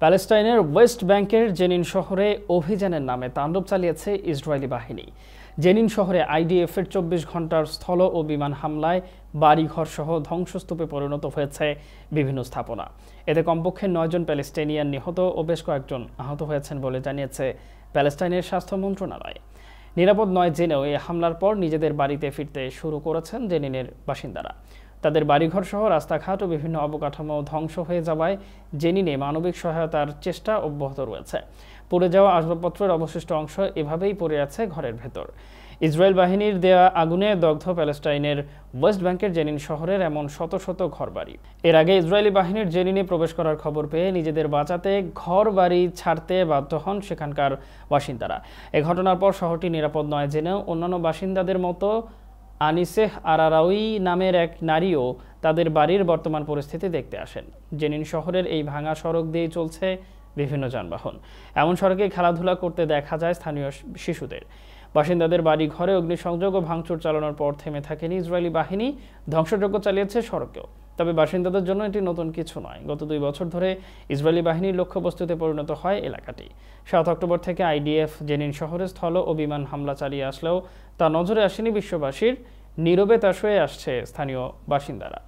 প্যালেস্টাইনের ওয়েস্ট ব্যাংকের জেনিন শহরে অভিযানের নামে তাণ্ডব চালিয়েছে ইসরায়েলি বাহিনী। জেনিন শহরে আইডিএফের ২৪ ঘন্টার স্থল ও বিমান হামলায় বাড়িঘর সহ ধ্বংসস্তূপে পরিণত হয়েছে বিভিন্ন স্থাপনা। এতে কমপক্ষে ৯ জন প্যালেস্টাইনিয়ান নিহত ও বেশ কয়েকজন আহত হয়েছেন বলে জানিয়েছে প্যালেস্টাইনের স্বাস্থ্য মন্ত্রণালয়। নিরাপদ নয় জেনেও এই হামলার পর নিজেদের বাড়িতে ফিরতে শুরু করেছেন জেনিনের বাসিন্দারা। তাদের বাড়িঘর সহ রাস্তাঘাট ও বিভিন্ন অবকাঠামো ধ্বংস হয়ে যাওয়ায় জেনিনে মানবিক সহায়তার চেষ্টা অব্যাহত রয়েছে। পুড়ে যাওয়া আসবাবপত্রের অবশিষ্ট অংশ এভাবেই পড়ে আছে ঘরের ভেতর। ইসরায়েল বাহিনীর দেয়া আগুনে দগ্ধ প্যালেস্টাইনের ওয়েস্ট ব্যাংকের জেনিন শহরের এমন শত শত ঘরবাড়ি। এর আগে ইসরায়েলি বাহিনীর জেনিনে প্রবেশ করার খবর পেয়ে নিজেদের বাঁচাতে ঘরবাড়ি ছাড়তে বাধ্য হন সেখানকার বাসিন্দারা। এ ঘটনার পর শহরটি নিরাপদ নয় জেনেও অন্যান্য বাসিন্দাদের মতো আনিসেহ আরারাউই নামের এক নারীও তাদের বাড়ির বর্তমান পরিস্থিতি দেখতে আসেন। জেনিন শহরের এই ভাঙা সড়ক দিয়েই চলছে বিভিন্ন যানবাহন। এমন সড়কে খেলাধুলা করতে দেখা যায় স্থানীয় শিশুদের। বাসিন্দাদের বাড়ি ঘরে অগ্নিসংযোগ ও ভাঙচুর চালানোর পর থেমে থাকেনি ইসরায়েলি বাহিনী, ধ্বংসযজ্ঞ চালিয়েছে সড়কেও। তবে বাসিন্দাদের জন্য এটি নতুন কিছু নয়। গত ২ বছর ধরে ইসরায়েলি বাহিনীর লক্ষ্যবস্তুতে পরিণত হয় এলাকাটি। ৭ অক্টোবর থেকে আইডিএফ জেনিন শহরে স্থল ও বিমান হামলা চালিয়ে আসলেও তা নজরে আসেনি বিশ্ববাসীর। নীরবে তা সয়ে আসছে স্থানীয় বাসিন্দারা।